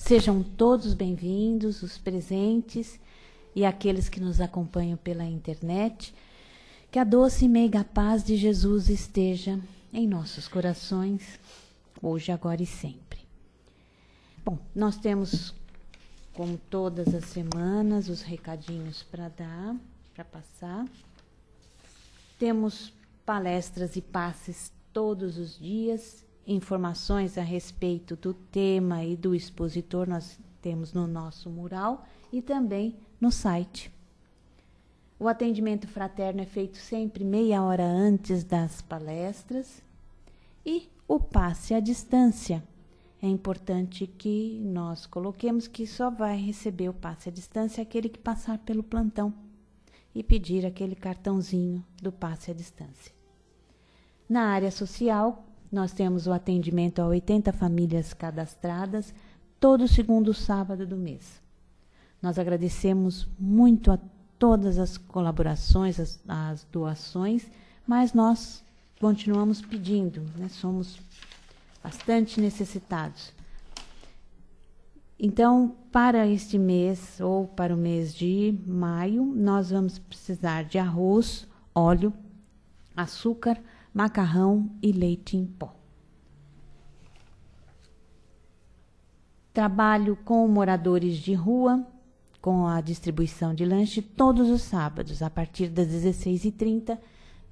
Sejam todos bem-vindos, os presentes e aqueles que nos acompanham pela internet. Que a doce e meiga paz de Jesus esteja em nossos corações, hoje, agora e sempre. Bom, nós temos, como todas as semanas, os recadinhos para dar, para passar. Temos palestras e passes todos os dias. Informações a respeito do tema e do expositor nós temos no nosso mural e também no site. O atendimento fraterno é feito sempre meia hora antes das palestras. E o passe à distância. É importante que nós coloquemos que só vai receber o passe à distância aquele que passar pelo plantão e pedir aquele cartãozinho do passe à distância. Na área social, nós temos o atendimento a 80 famílias cadastradas, todo segundo sábado do mês. Nós agradecemos muito a todas as colaborações, as doações, mas nós continuamos pedindo, né? Somos bastante necessitados. Então, para este mês, ou para o mês de maio, nós vamos precisar de arroz, óleo, açúcar, macarrão e leite em pó. Trabalho com moradores de rua, com a distribuição de lanche todos os sábados, a partir das 16h30.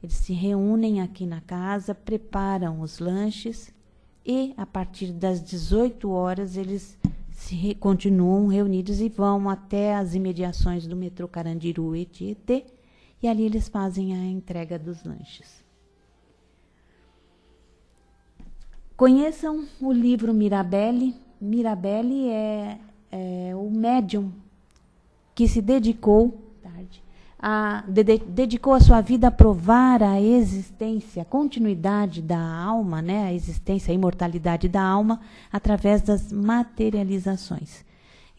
Eles se reúnem aqui na casa, preparam os lanches e, a partir das 18 horas, eles continuam reunidos e vão até as imediações do metrô Carandiru e Tietê, e ali eles fazem a entrega dos lanches. Conheçam o livro Mirabelle. Mirabelle é o médium que se dedicou a sua vida a provar a existência, a continuidade da alma, né, a existência, a imortalidade da alma, através das materializações.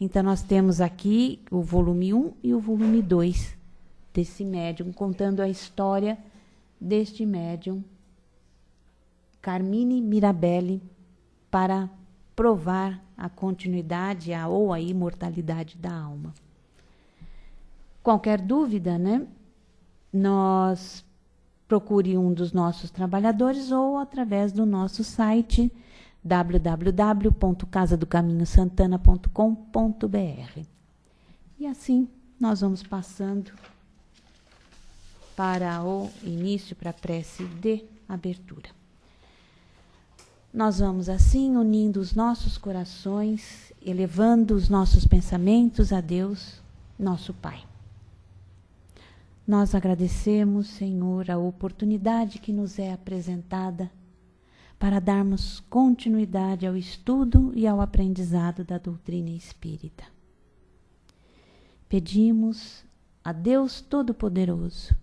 Então, nós temos aqui o volume 1 e o volume 2 desse médium, contando a história deste médium, Carmine Mirabelle, para provar a continuidade ou a imortalidade da alma. Qualquer dúvida, né? Nós procure um dos nossos trabalhadores ou através do nosso site www.casadocaminhosantana.com.br. E assim nós vamos passando para o início, para a prece de abertura. Nós vamos assim unindo os nossos corações, elevando os nossos pensamentos a Deus, nosso Pai. Nós agradecemos, Senhor, a oportunidade que nos é apresentada para darmos continuidade ao estudo e ao aprendizado da doutrina espírita. Pedimos a Deus Todo-Poderoso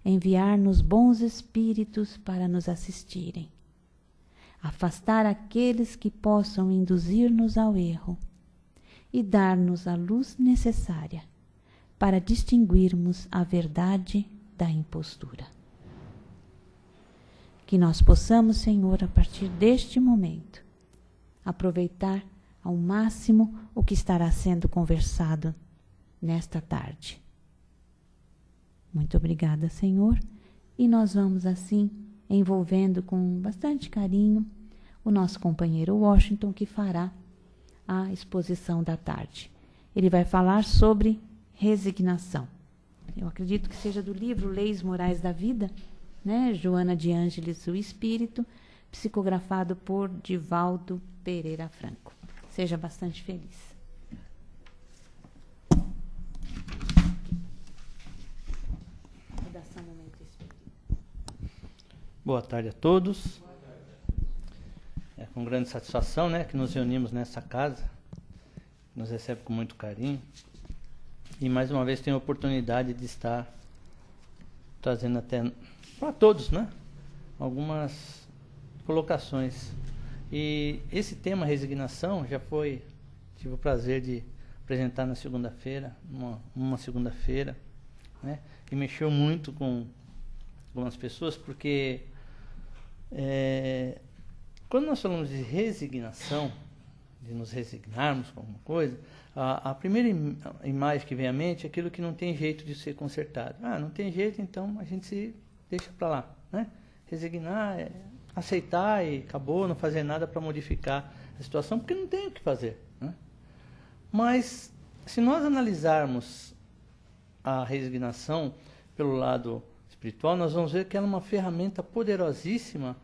enviar-nos bons espíritos para nos assistirem, afastar aqueles que possam induzir-nos ao erro e dar-nos a luz necessária para distinguirmos a verdade da impostura. Que nós possamos, Senhor, a partir deste momento, aproveitar ao máximo o que estará sendo conversado nesta tarde. Muito obrigada, Senhor, e nós vamos assim envolvendo com bastante carinho o nosso companheiro Washington, que fará a exposição da tarde. Ele vai falar sobre resignação. Eu acredito que seja do livro Leis Morais da Vida, né? Joana de Ângeles, o Espírito, psicografado por Divaldo Pereira Franco. Seja bastante feliz. Boa tarde a todos. É com grande satisfação, né, que nos reunimos nessa casa, nos recebe com muito carinho. E mais uma vez tenho a oportunidade de estar trazendo até para todos, né, algumas colocações. E esse tema, resignação, tive o prazer de apresentar na segunda-feira, uma segunda-feira, né, e mexeu muito com algumas pessoas, porque quando nós falamos de resignação, de nos resignarmos com alguma coisa, a primeira imagem que vem à mente é aquilo que não tem jeito de ser consertado. Não tem jeito, então a gente se deixa para lá, né? Resignar é aceitar e acabou, não fazer nada para modificar a situação, porque não tem o que fazer, né? Mas, se nós analisarmos a resignação pelo lado espiritual, nós vamos ver que ela é uma ferramenta poderosíssima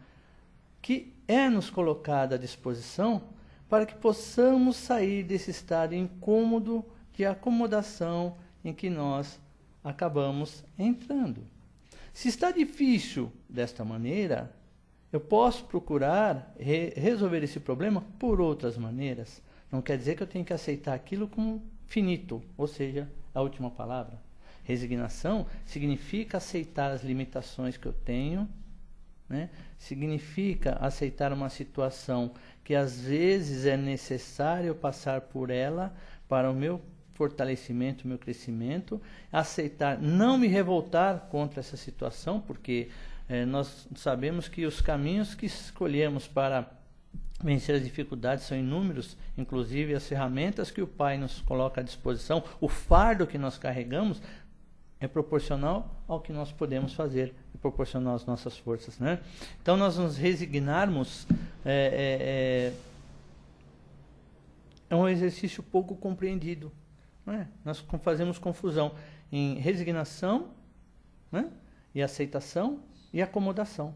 que é nos colocada à disposição para que possamos sair desse estado incômodo de acomodação em que nós acabamos entrando. Se está difícil desta maneira, eu posso procurar resolver esse problema por outras maneiras. Não quer dizer que eu tenho que aceitar aquilo como finito, ou seja, a última palavra. Resignação significa aceitar as limitações que eu tenho, né? Significa aceitar uma situação que às vezes é necessário passar por ela para o meu fortalecimento, o meu crescimento, aceitar, não me revoltar contra essa situação, porque nós sabemos que os caminhos que escolhemos para vencer as dificuldades são inúmeros, inclusive as ferramentas que o Pai nos coloca à disposição, o fardo que nós carregamos é proporcional ao que nós podemos fazer, é proporcional às nossas forças, né? Então, nós nos resignarmos é um exercício pouco compreendido, né? Nós fazemos confusão em resignação, né? E aceitação e acomodação.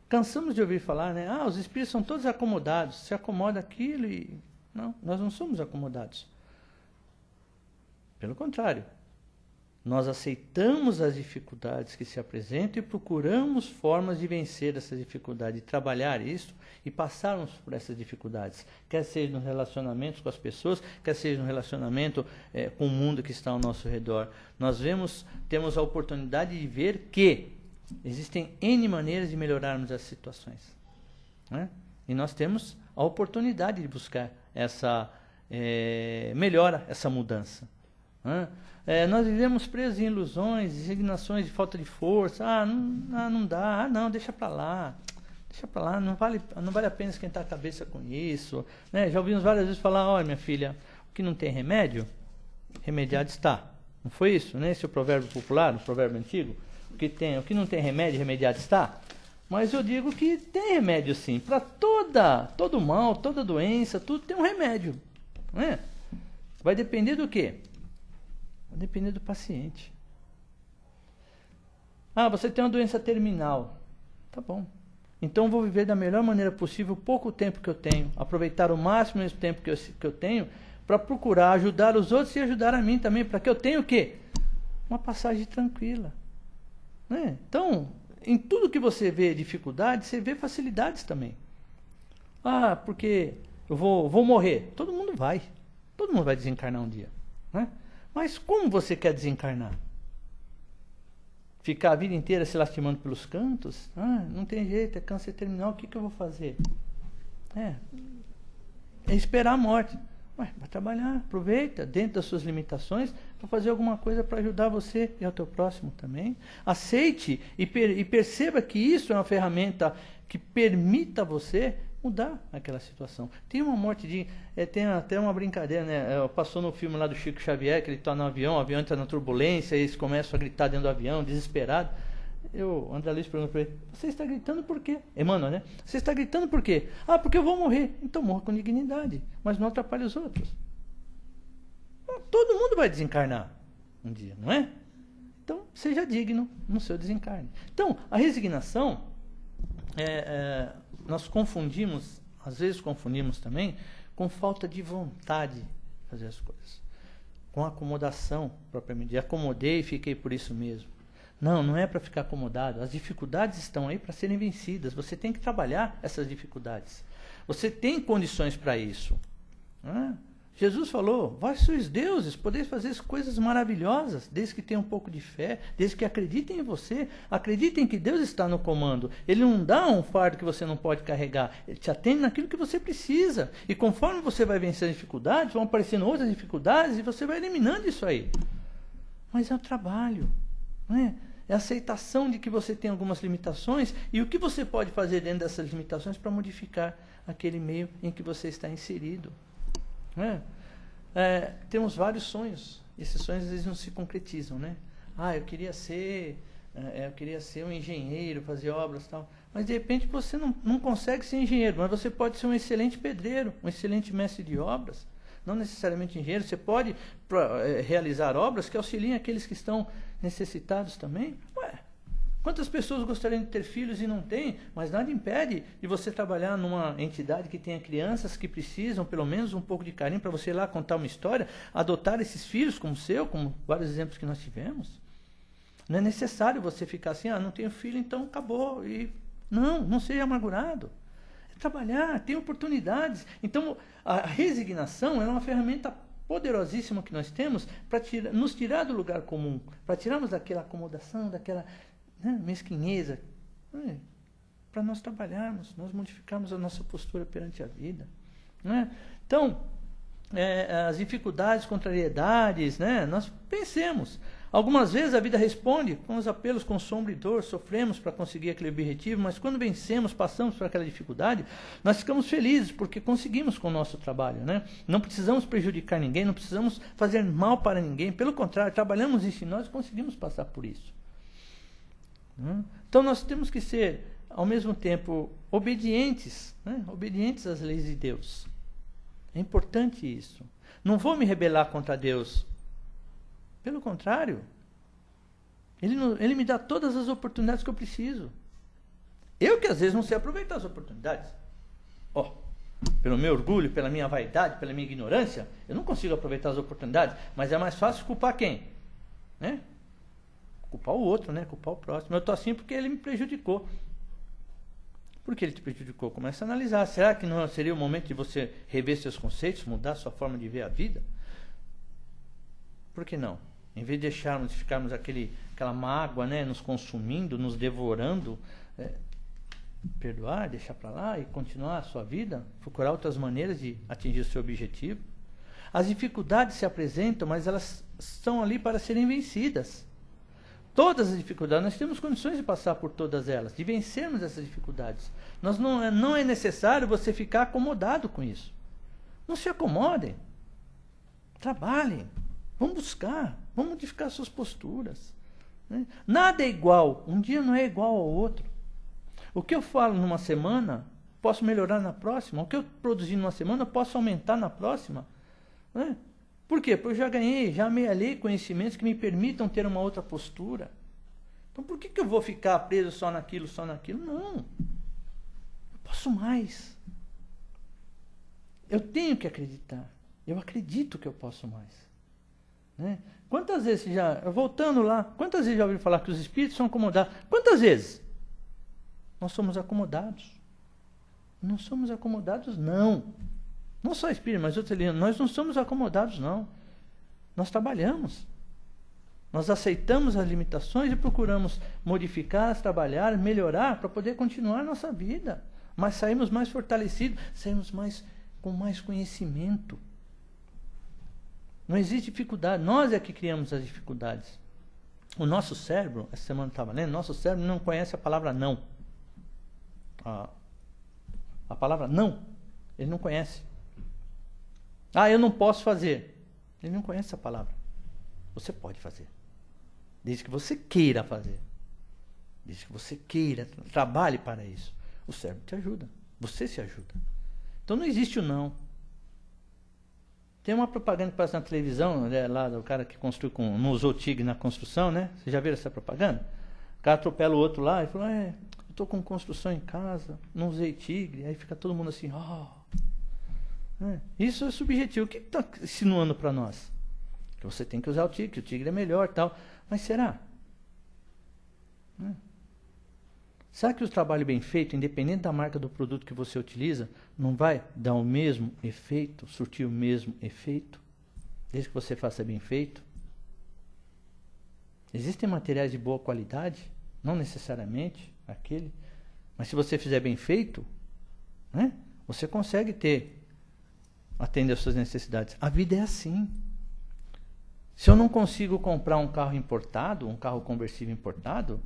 Cansamos de ouvir falar, né? Os espíritos são todos acomodados, se acomoda aquilo e... Não, nós não somos acomodados. Pelo contrário, nós aceitamos as dificuldades que se apresentam e procuramos formas de vencer essas dificuldades, de trabalhar isso e passarmos por essas dificuldades, quer seja nos relacionamentos com as pessoas, quer seja no relacionamento com o mundo que está ao nosso redor. Nós temos a oportunidade de ver que existem N maneiras de melhorarmos as situações, né? E nós temos a oportunidade de buscar essa melhora, essa mudança, né? Nós vivemos presos em ilusões, resignações de falta de força. Não dá, não, deixa para lá, não vale a pena esquentar a cabeça com isso, né? Já ouvimos várias vezes falar, olha, minha filha, o que não tem remédio, remediado está. Não foi isso, né? Esse é o provérbio popular, o provérbio antigo. O que não tem remédio, remediado está. Mas eu digo que tem remédio sim. Para todo mal, toda doença, tudo tem um remédio, não é? Vai depender do quê? Vai depender do paciente. Você tem uma doença terminal. Tá bom. Então eu vou viver da melhor maneira possível o pouco tempo que eu tenho. Aproveitar o máximo do tempo que eu tenho para procurar ajudar os outros e ajudar a mim também. Para que eu tenha o quê? Uma passagem tranquila. Né? Então, em tudo que você vê dificuldades, você vê facilidades também. Porque eu vou morrer. Todo mundo vai desencarnar um dia, né? Mas como você quer desencarnar? Ficar a vida inteira se lastimando pelos cantos? Não tem jeito, é câncer terminal, o que eu vou fazer? É esperar a morte. Vai trabalhar, aproveita dentro das suas limitações para fazer alguma coisa para ajudar você e ao teu próximo também. Aceite e perceba que isso é uma ferramenta que permita você mudar aquela situação. Tem uma morte tem até uma brincadeira, né? Passou no filme lá do Chico Xavier, que ele está no avião, o avião entra na turbulência, e eles começam a gritar dentro do avião, desesperado. André Luiz perguntou para ele, você está gritando por quê? Emmanuel, né? Você está gritando por quê? Porque eu vou morrer. Então morra com dignidade, mas não atrapalhe os outros. Todo mundo vai desencarnar um dia, não é? Então, seja digno no seu desencarne. Então, a resignação, nós às vezes confundimos também com falta de vontade de fazer as coisas. Com acomodação, propriamente. Acomodei e fiquei por isso mesmo. Não é para ficar acomodado. As dificuldades estão aí para serem vencidas. Você tem que trabalhar essas dificuldades. Você tem condições para isso. Jesus falou, vós sois deuses, podeis fazer coisas maravilhosas, desde que tenham um pouco de fé, desde que acreditem em você, acreditem que Deus está no comando. Ele não dá um fardo que você não pode carregar, ele te atende naquilo que você precisa. E conforme você vai vencendo dificuldades, vão aparecendo outras dificuldades e você vai eliminando isso aí. Mas é o trabalho, não é? É a aceitação de que você tem algumas limitações e o que você pode fazer dentro dessas limitações para modificar aquele meio em que você está inserido. Não é? Temos vários sonhos. Esses sonhos às vezes não se concretizam, né? Eu queria ser um engenheiro, fazer obras e tal. Mas de repente você não consegue ser engenheiro, mas você pode ser um excelente pedreiro, um excelente mestre de obras. Não necessariamente engenheiro, você pode realizar obras que auxiliem aqueles que estão necessitados também. Quantas pessoas gostariam de ter filhos e não têm, mas nada impede de você trabalhar numa entidade que tenha crianças que precisam pelo menos um pouco de carinho para você ir lá contar uma história, adotar esses filhos como seu, como vários exemplos que nós tivemos. Não é necessário você ficar assim, não tenho filho, então acabou. Não seja amargurado. É trabalhar, tem oportunidades. Então, a resignação é uma ferramenta poderosíssima que nós temos para nos tirar do lugar comum, para tirarmos daquela acomodação, daquela mesquinheza, para nós trabalharmos, nós modificarmos a nossa postura perante a vida. Então, as dificuldades, contrariedades, nós pensemos. Algumas vezes a vida responde com os apelos com sombra e dor, sofremos para conseguir aquele objetivo, mas quando vencemos, passamos por aquela dificuldade, nós ficamos felizes porque conseguimos com o nosso trabalho. Não precisamos prejudicar ninguém, não precisamos fazer mal para ninguém, pelo contrário, trabalhamos isso e nós conseguimos passar por isso. Então nós temos que ser, ao mesmo tempo, obedientes, obedientes às leis de Deus. É importante isso. Não vou me rebelar contra Deus. Pelo contrário, ele me dá todas as oportunidades que eu preciso. Eu que às vezes não sei aproveitar as oportunidades. Pelo meu orgulho, pela minha vaidade, pela minha ignorância, eu não consigo aproveitar as oportunidades. Mas é mais fácil culpar quem? Culpar o outro, culpar o próximo. Eu estou assim porque ele me prejudicou. Por que ele te prejudicou? Começa a analisar. Será que não seria o momento de você rever seus conceitos, mudar sua forma de ver a vida? Por que não? Em vez de deixarmos, de ficarmos aquela mágoa, nos consumindo, nos devorando, perdoar, deixar para lá e continuar a sua vida, procurar outras maneiras de atingir o seu objetivo. As dificuldades se apresentam, mas elas estão ali para serem vencidas. Todas as dificuldades, nós temos condições de passar por todas elas, de vencermos essas dificuldades. Não é necessário você ficar acomodado com isso. Não se acomodem. Trabalhem. Vamos buscar, vamos modificar suas posturas. Nada é igual, um dia não é igual ao outro. O que eu falo numa semana, posso melhorar na próxima. O que eu produzi numa semana, posso aumentar na próxima. Por quê? Porque eu já amealhei conhecimentos que me permitam ter uma outra postura. Então por que eu vou ficar preso só naquilo? Não. Eu posso mais. Eu tenho que acreditar. Eu acredito que eu posso mais. Quantas vezes voltando lá, quantas vezes já ouviram falar que os espíritos são acomodados? Quantas vezes? Nós somos acomodados. Não somos acomodados, não. Não só espírito, mas outros ali, nós não somos acomodados, não. Nós trabalhamos. Nós aceitamos as limitações e procuramos modificar, trabalhar, melhorar para poder continuar a nossa vida. Mas saímos mais fortalecidos, saímos com mais conhecimento. Não existe dificuldade, nós é que criamos as dificuldades. O nosso cérebro, essa semana eu estava lendo, nosso cérebro não conhece a palavra não. A palavra não, ele não conhece. Eu não posso fazer. Ele não conhece essa palavra. Você pode fazer. Desde que você queira fazer. Desde que você queira, trabalhe para isso. O cérebro te ajuda. Você se ajuda. Então não existe o não. Tem uma propaganda que passa na televisão, lá do cara que construiu não usou tigre na construção, Vocês já viram essa propaganda? O cara atropela o outro lá e fala, eu estou com construção em casa, não usei tigre. Aí fica todo mundo assim, Isso é subjetivo. O que está insinuando para nós? Que você tem que usar o tigre, que o tigre é melhor e tal. Mas será? Será que o trabalho bem feito, independente da marca do produto que você utiliza, não vai dar o mesmo efeito, surtir o mesmo efeito, desde que você faça bem feito? Existem materiais de boa qualidade, não necessariamente aquele, mas se você fizer bem feito, você consegue atender às suas necessidades. A vida é assim. Se eu não consigo comprar um carro importado, um carro conversível importado,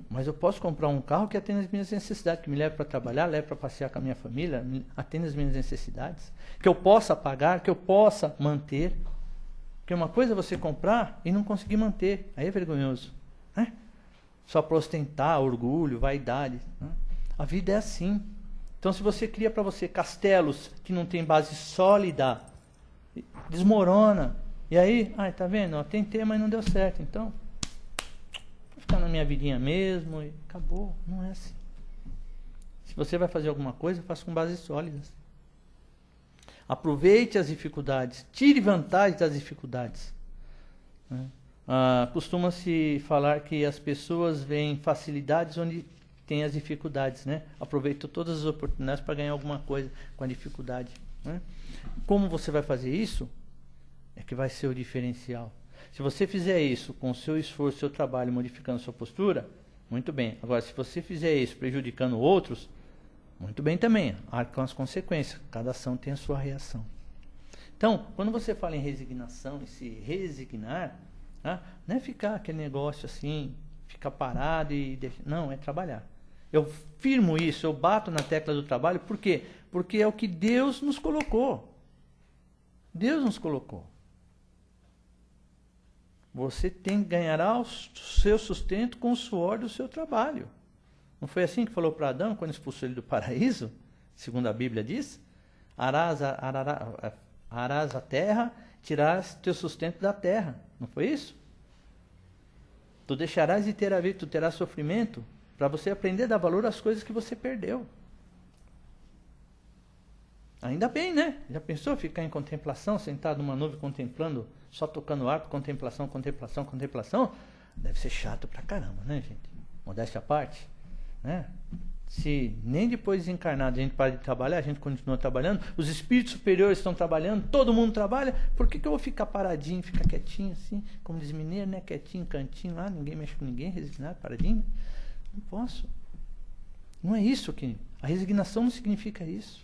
mas eu posso comprar um carro que atenda as minhas necessidades, que me leve para trabalhar, leve para passear com a minha família, atenda as minhas necessidades, que eu possa pagar, que eu possa manter. Porque uma coisa é você comprar e não conseguir manter, aí é vergonhoso, né? Só para ostentar, orgulho, vaidade, né? A vida é assim. Então, se você cria para você castelos que não tem base sólida, desmorona. E aí, tá vendo? Tentei, mas não deu certo. Então, vou ficar na minha vidinha mesmo e acabou. Não é assim. Se você vai fazer alguma coisa, faça com bases sólidas. Aproveite as dificuldades. Tire vantagem das dificuldades. Né? Costuma-se falar que as pessoas veem facilidades onde tem as dificuldades, né? Aproveita todas as oportunidades para ganhar alguma coisa com a dificuldade, né? Como você vai fazer isso? É que vai ser o diferencial. Se você fizer isso com o seu esforço, seu trabalho, modificando sua postura, muito bem. Agora, se você fizer isso prejudicando outros, muito bem também. Arque com as consequências. Cada ação tem a sua reação. Então, quando você fala em resignação e se resignar, não é ficar aquele negócio assim, ficar parado e deixar. Não, é trabalhar. Eu firmo isso, eu bato na tecla do trabalho, por quê? Porque é o que Deus nos colocou. Deus nos colocou. Você ganhará o seu sustento com o suor do seu trabalho. Não foi assim que falou para Adão quando expulsou ele do paraíso? Segundo a Bíblia diz? Arás a terra, tirarás teu sustento da terra. Não foi isso? Tu deixarás de ter a vida, tu terás sofrimento, para você aprender a dar valor às coisas que você perdeu. Ainda bem, né? Já pensou ficar em contemplação, sentado numa nuvem contemplando, só tocando harpa, contemplação, contemplação, contemplação? Deve ser chato pra caramba, né, gente? Modéstia à parte, né? Se nem depois de desencarnado a gente para de trabalhar, a gente continua trabalhando, os espíritos superiores estão trabalhando, todo mundo trabalha, por que eu vou ficar paradinho, ficar quietinho assim, como diz mineiro, né? Quietinho, cantinho lá, ninguém mexe com ninguém, resignado, paradinho? Não posso. Não é isso que... A resignação não significa isso.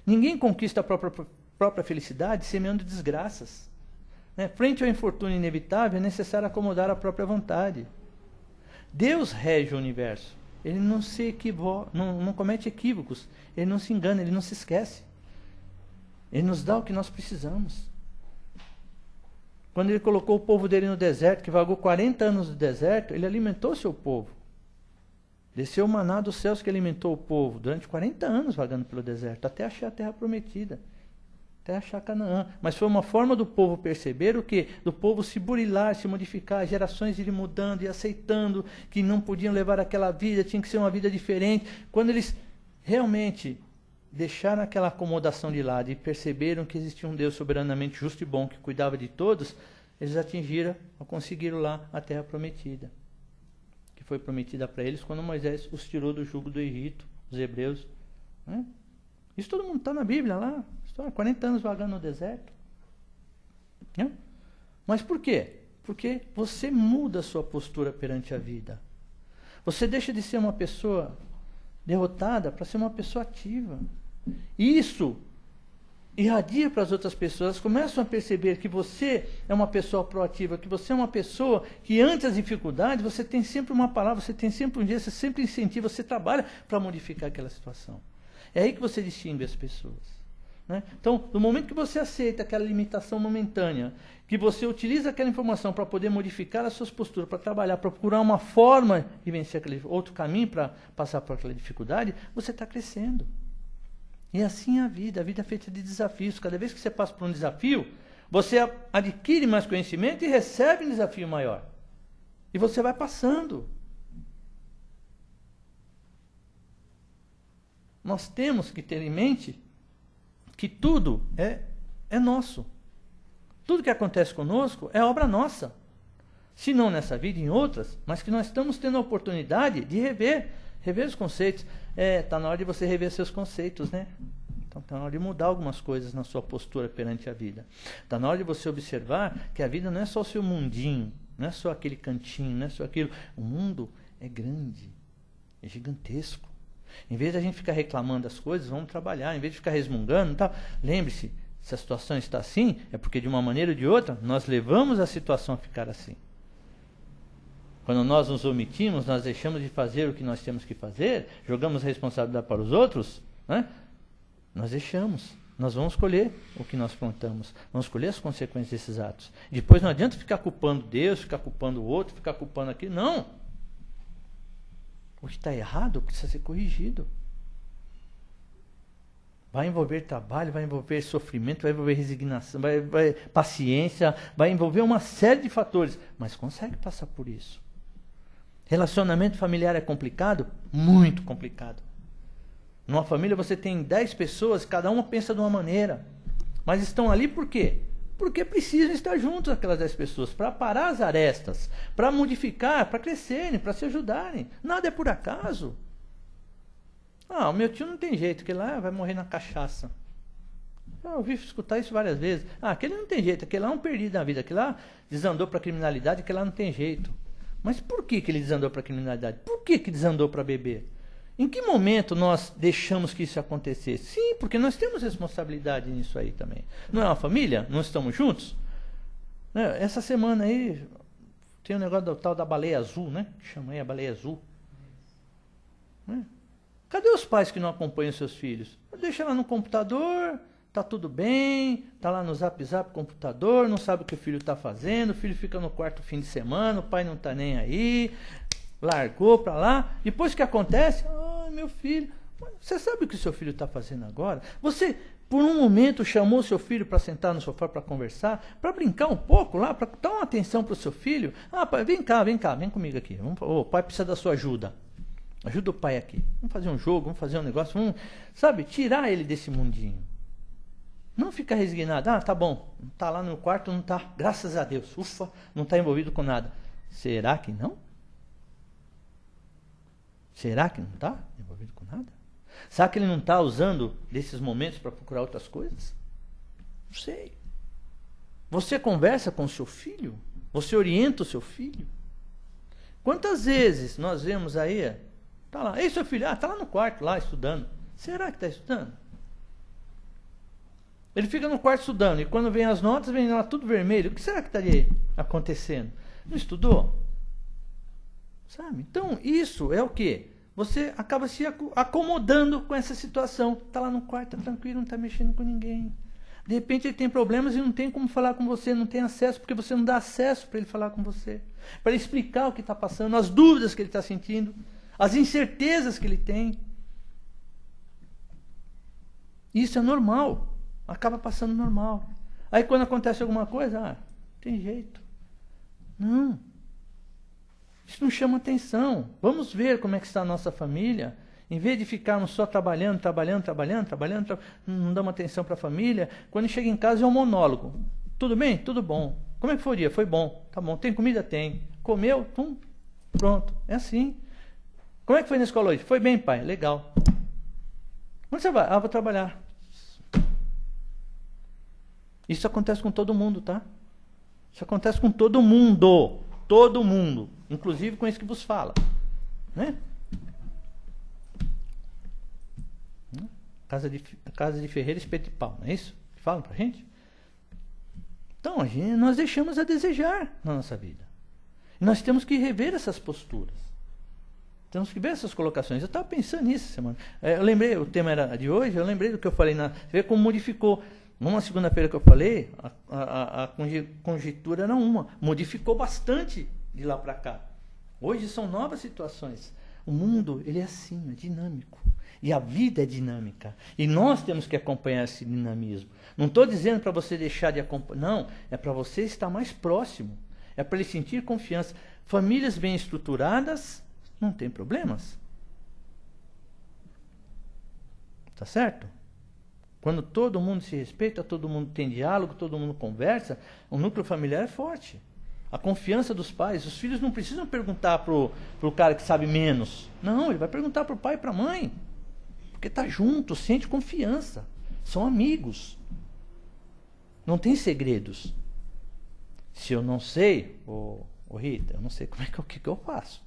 Ninguém conquista a própria felicidade semeando desgraças. Né? Frente ao infortúnio inevitável, é necessário acomodar a própria vontade. Deus rege o universo. Ele não se equivoca, não comete equívocos. Ele não se engana, ele não se esquece. Ele nos dá o que nós precisamos. Quando ele colocou o povo dele no deserto, que vagou 40 anos no deserto, ele alimentou seu povo. Desceu o maná dos céus que alimentou o povo durante 40 anos vagando pelo deserto, até achar a terra prometida, até achar Canaã. Mas foi uma forma do povo perceber o quê? Do povo se burilar, se modificar, gerações irem mudando e aceitando que não podiam levar aquela vida, tinha que ser uma vida diferente. Quando eles realmente deixaram aquela acomodação de lado e perceberam que existia um Deus soberanamente justo e bom que cuidava de todos, eles conseguiram lá a terra prometida, que foi prometida para eles quando Moisés os tirou do jugo do Egito, os hebreus. Né? Isso todo mundo está na Bíblia lá, 40 anos vagando no deserto. Né? Mas por quê? Porque você muda a sua postura perante a vida. Você deixa de ser uma pessoa derrotada para ser uma pessoa ativa. Isso irradia para as outras pessoas. Elas começam a perceber que você é uma pessoa proativa, que você é uma pessoa que ante as dificuldades, você tem sempre uma palavra, você tem sempre um dia, você sempre incentiva, você trabalha para modificar aquela situação. É aí que você distingue as pessoas. Né? Então, no momento que você aceita aquela limitação momentânea, que você utiliza aquela informação para poder modificar as suas posturas, para trabalhar, para procurar uma forma de vencer aquele outro caminho para passar por aquela dificuldade, você está crescendo. E assim é a vida é feita de desafios. Cada vez que você passa por um desafio, você adquire mais conhecimento e recebe um desafio maior. E você vai passando. Nós temos que ter em mente que tudo é nosso. Tudo que acontece conosco é obra nossa. Se não nessa vida, em outras, mas que nós estamos tendo a oportunidade de rever os conceitos. Está na hora de você rever seus conceitos, né? Então está na hora de mudar algumas coisas na sua postura perante a vida. Está na hora de você observar que a vida não é só o seu mundinho, não é só aquele cantinho, não é só aquilo. O mundo é grande, é gigantesco. Em vez de a gente ficar reclamando das coisas, vamos trabalhar. Em vez de ficar resmungando, lembre-se, Se a situação está assim, é porque de uma maneira ou de outra, nós levamos a situação a ficar assim. Quando nós nos omitimos, nós deixamos de fazer o que nós temos que fazer, jogamos a responsabilidade para os outros, né? Nós deixamos. Nós vamos colher o que nós plantamos. Vamos colher as consequências desses atos. Depois não adianta ficar culpando Deus, ficar culpando o outro, ficar culpando aquilo. Não. O que está errado precisa ser corrigido. Vai envolver trabalho, vai envolver sofrimento, vai envolver resignação, vai paciência, vai envolver uma série de fatores. Mas consegue passar por isso. Relacionamento familiar é complicado? Muito complicado. Numa família você tem 10 pessoas, cada uma pensa de uma maneira. Mas estão ali por quê? Porque precisam estar juntos aquelas 10 pessoas, para parar as arestas, para modificar, para crescerem, para se ajudarem. Nada é por acaso. O meu tio não tem jeito, aquele lá vai morrer na cachaça. Eu ouvi escutar isso várias vezes. Aquele não tem jeito, aquele lá é um perdido na vida, aquele lá desandou para a criminalidade, aquele lá não tem jeito. Mas por que ele desandou para a criminalidade? Por que desandou para beber? Em que momento nós deixamos que isso acontecesse? Sim, porque nós temos responsabilidade nisso aí também. Não é uma família? Não estamos juntos? Essa semana aí tem um negócio do tal da baleia azul, né? Que chama aí a baleia azul. Cadê os pais que não acompanham seus filhos? Deixa lá no computador, tá tudo bem, tá lá no zap computador, não sabe o que o filho está fazendo, o filho fica no quarto fim de semana, o pai não está nem aí, largou para lá. Depois que acontece, meu filho, você sabe o que o seu filho está fazendo agora? Você, por um momento, chamou seu filho para sentar no sofá para conversar, para brincar um pouco lá, para dar uma atenção para o seu filho? Pai, vem cá, vem comigo aqui. O pai precisa da sua ajuda. Ajuda o pai aqui. Vamos fazer um jogo, vamos fazer um negócio, vamos, tirar ele desse mundinho. Não ficar resignado. Tá bom, tá lá no quarto, não tá, graças a Deus, ufa, não está envolvido com nada. Será que não? Será que não está envolvido com nada? Será que ele não está usando desses momentos para procurar outras coisas? Não sei. Você conversa com o seu filho? Você orienta o seu filho? Quantas vezes nós vemos aí, tá lá, ei seu filho, tá lá no quarto, lá estudando. Será que está estudando? Ele fica no quarto estudando, e quando vem as notas, vem lá tudo vermelho. O que será que estaria acontecendo? Não estudou? Sabe? Então, isso é o quê? Você acaba se acomodando com essa situação. Está lá no quarto, está tranquilo, não está mexendo com ninguém. De repente ele tem problemas e não tem como falar com você, não tem acesso, porque você não dá acesso para ele falar com você. Para ele explicar o que está passando, as dúvidas que ele está sentindo, as incertezas que ele tem. Isso é normal. Acaba passando normal. Aí quando acontece alguma coisa, tem jeito. Não. Isso não chama atenção. Vamos ver como é que está a nossa família. Em vez de ficarmos só trabalhando, não damos atenção para a família. Quando chega em casa é um monólogo. Tudo bem? Tudo bom. Como é que foi o dia? Foi bom. Tá bom. Tem comida? Tem. Comeu? Pronto. É assim. Como é que foi na escola hoje? Foi bem, pai. Legal. Onde você vai? Vou trabalhar. Isso acontece com todo mundo, tá? Isso acontece com todo mundo. Todo mundo. Inclusive com esse que vos fala. Né? Casa de ferreiro, espeto de pau. Não é isso que falam pra gente? Então, nós deixamos a desejar na nossa vida. E nós temos que rever essas posturas. Temos que ver essas colocações. Eu estava pensando nisso semana. Eu lembrei, o tema era de hoje, eu lembrei do que eu falei. Você vê como modificou. Numa segunda-feira que eu falei, a conjectura era uma. Modificou bastante de lá para cá. Hoje são novas situações. O mundo, ele é assim, é dinâmico. E a vida é dinâmica. E nós temos que acompanhar esse dinamismo. Não estou dizendo para você deixar de acompanhar. Não, é para você estar mais próximo. É para ele sentir confiança. Famílias bem estruturadas não tem problemas. Tá certo? Quando todo mundo se respeita, todo mundo tem diálogo, todo mundo conversa, o núcleo familiar é forte. A confiança dos pais. Os filhos não precisam perguntar pro cara que sabe menos. Não, ele vai perguntar pro pai e pra mãe. Porque tá junto, sente confiança. São amigos. Não tem segredos. Se eu não sei, Rita, eu não sei como é que eu faço.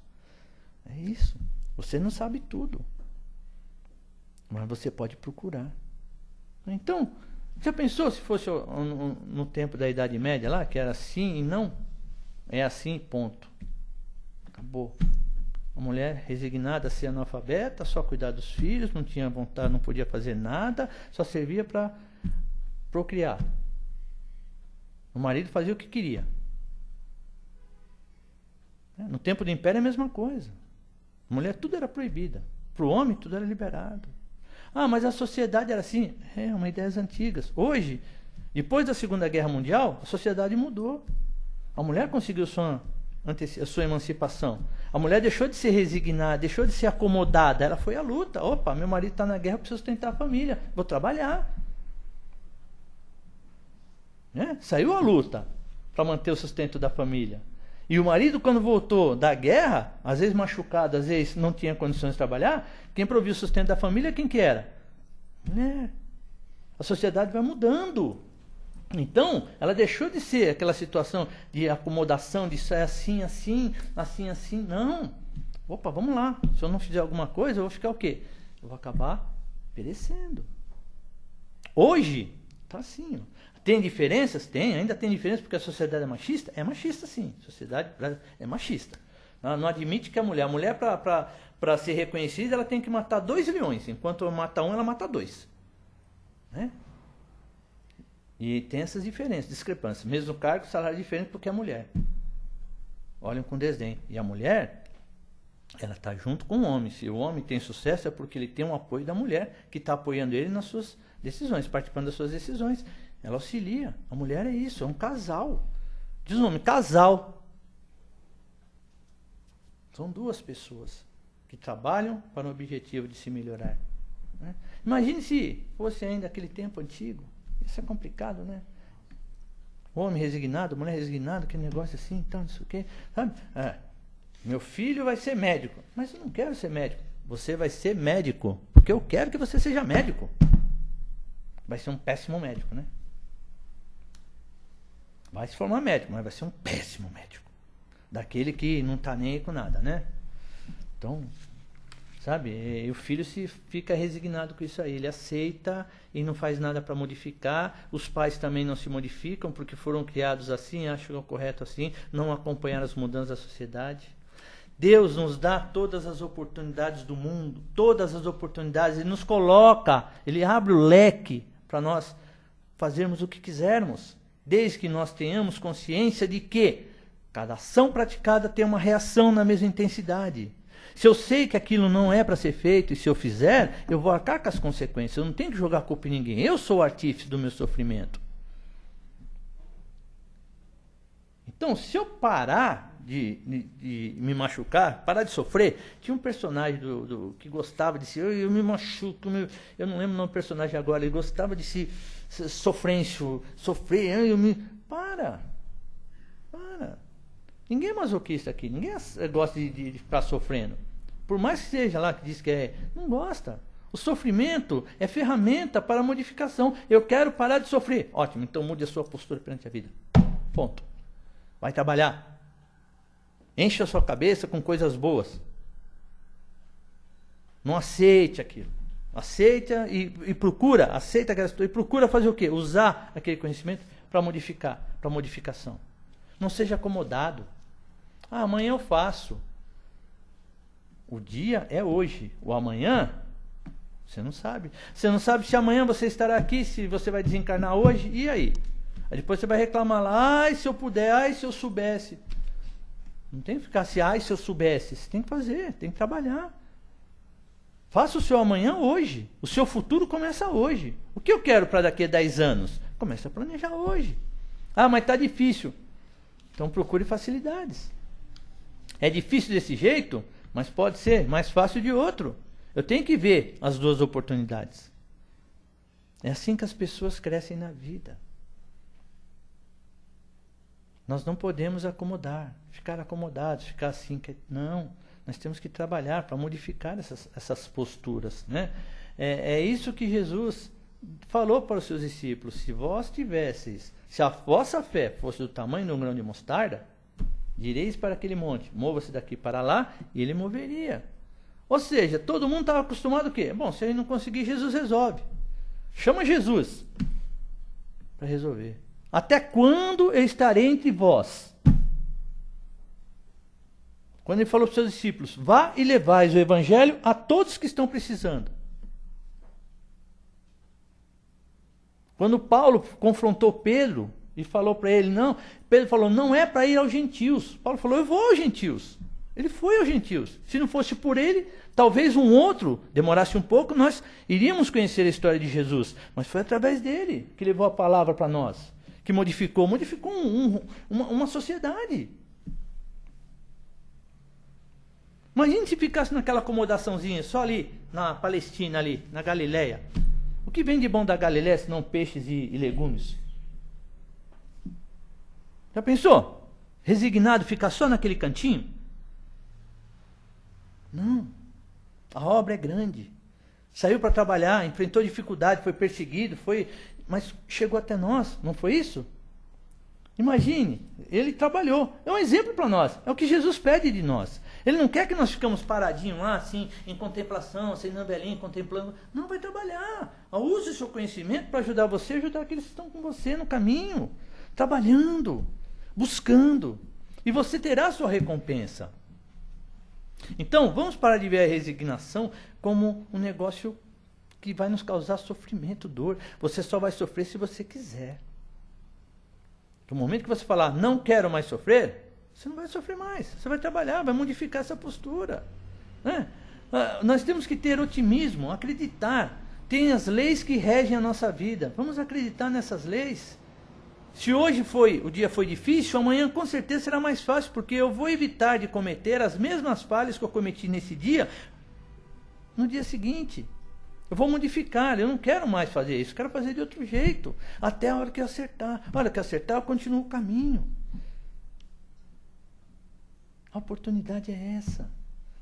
É isso. Você não sabe tudo. Mas você pode procurar. Então, Já pensou se fosse no tempo da Idade Média lá, que era assim e não? É assim, ponto. Acabou. A mulher resignada a ser analfabeta, só cuidar dos filhos, não tinha vontade, não podia fazer nada, só servia para procriar. O marido fazia o que queria. No tempo do Império é a mesma coisa. A mulher tudo era proibida. Para o homem tudo era liberado. Ah, mas a sociedade era assim. É uma ideia antigas. Hoje, depois da Segunda Guerra Mundial, a sociedade mudou. A mulher conseguiu a sua emancipação. A mulher deixou de ser resignada, deixou de ser acomodada. Ela foi à luta. Opa, meu marido está na guerra, eu preciso sustentar a família. Vou trabalhar. Saiu à luta para manter o sustento da família. E o marido, quando voltou da guerra, às vezes machucado, às vezes não tinha condições de trabalhar, quem provia o sustento da família, quem que era? Mulher. A sociedade vai mudando. Então, ela deixou de ser aquela situação de acomodação, de sair assim, assim, assim, assim. Não. Opa, vamos lá. Se eu não fizer alguma coisa, eu vou ficar o quê? Eu vou acabar perecendo. Hoje, tá assim, ó. Tem diferenças? Tem, ainda tem diferença porque a sociedade é machista? É machista sim, a sociedade é machista. Não admite que a mulher para ser reconhecida, ela tem que matar 2 leões, enquanto mata um, ela mata 2. Né? E tem essas diferenças, discrepâncias. Mesmo cargo, salário diferente porque é mulher. Olham com desdém. E a mulher, ela está junto com o homem. Se o homem tem sucesso é porque ele tem um apoio da mulher que está apoiando ele nas suas decisões, participando das suas decisões. Ela auxilia. A mulher é isso, é um casal. Diz o nome, casal. São 2 pessoas que trabalham para o objetivo de se melhorar. Né? Imagine se fosse ainda aquele tempo antigo. Isso é complicado, né? O homem resignado, a mulher resignada, aquele negócio assim, então, não sei o quê. Sabe? Meu filho vai ser médico. Mas eu não quero ser médico. Você vai ser médico, porque eu quero que você seja médico. Vai ser um péssimo médico, né? Vai se formar médico, mas vai ser um péssimo médico. Daquele que não está nem aí com nada, né? Então, sabe? E o filho se fica resignado com isso aí. Ele aceita e não faz nada para modificar. Os pais também não se modificam porque foram criados assim, acham correto assim, não acompanharam as mudanças da sociedade. Deus nos dá todas as oportunidades do mundo, todas as oportunidades. Ele nos coloca, Ele abre o leque para nós fazermos o que quisermos. Desde que nós tenhamos consciência de que cada ação praticada tem uma reação na mesma intensidade. Se eu sei que aquilo não é para ser feito e se eu fizer, eu vou arcar com as consequências. Eu não tenho que jogar a culpa em ninguém. Eu sou o artífice do meu sofrimento. Então, se eu parar de me machucar, parar de sofrer, tinha um personagem que gostava de se... Eu me machuco, eu não lembro o nome do personagem agora, ele gostava de se... sofrer, Para. Ninguém é masoquista aqui, ninguém gosta de ficar sofrendo. Por mais que seja lá que diz que é, não gosta. O sofrimento é ferramenta para a modificação. Eu quero parar de sofrer. Ótimo, então mude a sua postura perante a vida. Ponto. Vai trabalhar. Enche a sua cabeça com coisas boas. Não aceite aquilo. Aceita e procura, aceita aquela situação e procura fazer o quê? Usar aquele conhecimento para modificar, para modificação. Não seja acomodado. Amanhã eu faço. O dia é hoje. O amanhã, você não sabe. Você não sabe se amanhã você estará aqui, se você vai desencarnar hoje, e aí? Aí depois você vai reclamar lá, ai se eu puder, ai se eu soubesse. Não tem que ficar assim, ai se eu soubesse. Você tem que fazer, tem que trabalhar. Faça o seu amanhã hoje. O seu futuro começa hoje. O que eu quero para daqui a 10 anos? Comece a planejar hoje. Ah, mas está difícil. Então procure facilidades. É difícil desse jeito, mas pode ser mais fácil de outro. Eu tenho que ver as 2 oportunidades. É assim que as pessoas crescem na vida. Nós não podemos acomodar, ficar acomodados, ficar assim. Não, nós temos que trabalhar para modificar essas posturas. Né? É isso que Jesus falou para os seus discípulos. Se a vossa fé fosse do tamanho de um grão de mostarda, direis para aquele monte, mova-se daqui para lá, e ele moveria. Ou seja, todo mundo estava acostumado o quê? Bom, se ele não conseguir, Jesus resolve. Chama Jesus. para resolver. Até quando eu estarei entre vós? Quando ele falou para os seus discípulos, vá e levais o evangelho a todos que estão precisando. Quando Paulo confrontou Pedro e falou para ele, não, Pedro falou, não é para ir aos gentios. Paulo falou, eu vou aos gentios. Ele foi aos gentios. Se não fosse por ele, talvez um outro demorasse um pouco, nós iríamos conhecer a história de Jesus. Mas foi através dele que levou a palavra para nós, que modificou uma sociedade. Imagine se ficasse naquela acomodaçãozinha, só ali na Palestina, ali na Galileia. O que vem de bom da Galileia, senão peixes e legumes? Já pensou? Resignado, ficar só naquele cantinho? Não. A obra é grande. Saiu para trabalhar, enfrentou dificuldade, foi perseguido, mas chegou até nós, não foi isso? Imagine, ele trabalhou. É um exemplo para nós. É o que Jesus pede de nós. Ele não quer que nós ficamos paradinhos lá, assim, em contemplação, assim, na belinha, contemplando. Não, vai trabalhar. Use o seu conhecimento para ajudar você, ajudar aqueles que estão com você no caminho. Trabalhando, buscando. E você terá a sua recompensa. Então, vamos parar de ver a resignação como um negócio que vai nos causar sofrimento, dor. Você só vai sofrer se você quiser. No momento que você falar, não quero mais sofrer, você não vai sofrer mais. Você vai trabalhar, vai modificar essa postura. Né? Nós temos que ter otimismo, acreditar. Tem as leis que regem a nossa vida. Vamos acreditar nessas leis. Se hoje o dia foi difícil, amanhã com certeza será mais fácil, porque eu vou evitar de cometer as mesmas falhas que eu cometi nesse dia, no dia seguinte. Eu vou modificar, eu não quero mais fazer isso, quero fazer de outro jeito, até a hora que eu acertar. A hora que eu acertar, eu continuo o caminho. A oportunidade é essa.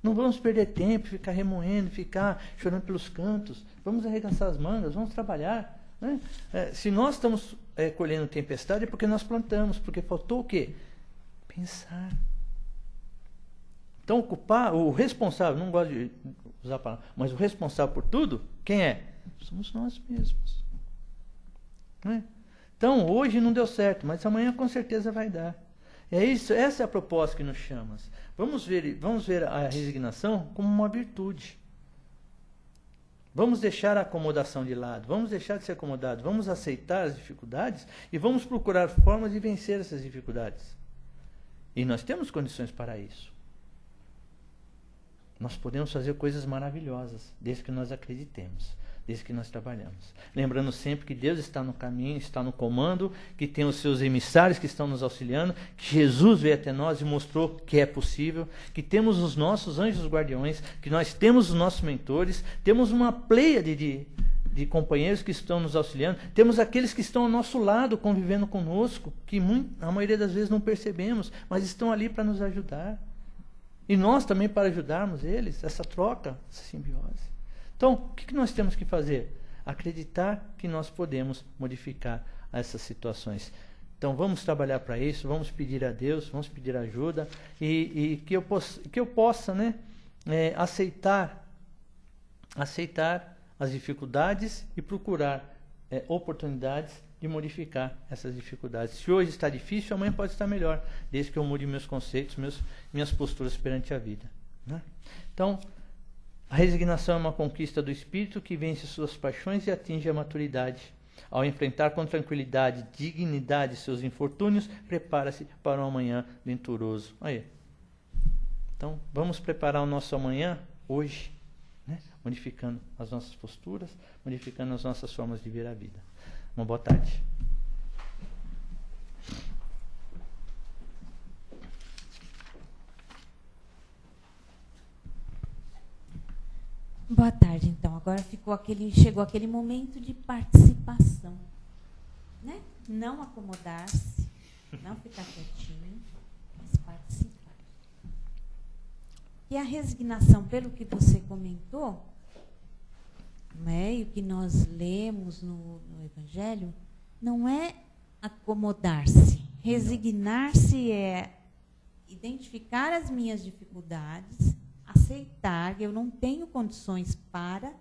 Não vamos perder tempo, ficar remoendo, ficar chorando pelos cantos. Vamos arregaçar as mangas, vamos trabalhar. Né? Se nós estamos colhendo tempestade, é porque nós plantamos, porque faltou o quê? Pensar. Então, o responsável, não gosto de usar a palavra, mas o responsável por tudo, quem é? Somos nós mesmos. Né? Então, hoje não deu certo, mas amanhã com certeza vai dar. É isso, essa é a proposta que nos chama. Vamos ver a resignação como uma virtude. Vamos deixar a acomodação de lado, vamos deixar de ser acomodado, vamos aceitar as dificuldades e vamos procurar formas de vencer essas dificuldades. E nós temos condições para isso. Nós podemos fazer coisas maravilhosas, desde que nós acreditemos, desde que nós trabalhamos. Lembrando sempre que Deus está no caminho, está no comando, que tem os seus emissários que estão nos auxiliando, que Jesus veio até nós e mostrou que é possível, que temos os nossos anjos guardiões, que nós temos os nossos mentores, temos uma pleiade de companheiros que estão nos auxiliando, temos aqueles que estão ao nosso lado, convivendo conosco, que a maioria das vezes não percebemos, mas estão ali para nos ajudar. E nós também para ajudarmos eles, essa troca, essa simbiose. Então, o que nós temos que fazer? Acreditar que nós podemos modificar essas situações. Então, vamos trabalhar para isso, vamos pedir a Deus, vamos pedir ajuda e que eu possa, né, aceitar as dificuldades e procurar oportunidades de modificar essas dificuldades. Se hoje está difícil, amanhã pode estar melhor, desde que eu mude meus conceitos, minhas posturas perante a vida. Né? Então, a resignação é uma conquista do espírito que vence suas paixões e atinge a maturidade. Ao enfrentar com tranquilidade, dignidade seus infortúnios, prepara-se para um amanhã venturoso. Aí. Então, vamos preparar o nosso amanhã hoje, né? Modificando as nossas posturas, modificando as nossas formas de ver a vida. Uma boa tarde. Boa tarde, então. Agora chegou aquele momento de participação, né? Não acomodar-se, não ficar quietinho, mas participar. E a resignação, pelo que você comentou, né, e o que nós lemos no Evangelho, não é acomodar-se. Resignar-se é identificar as minhas dificuldades, aceitar que eu não tenho condições para,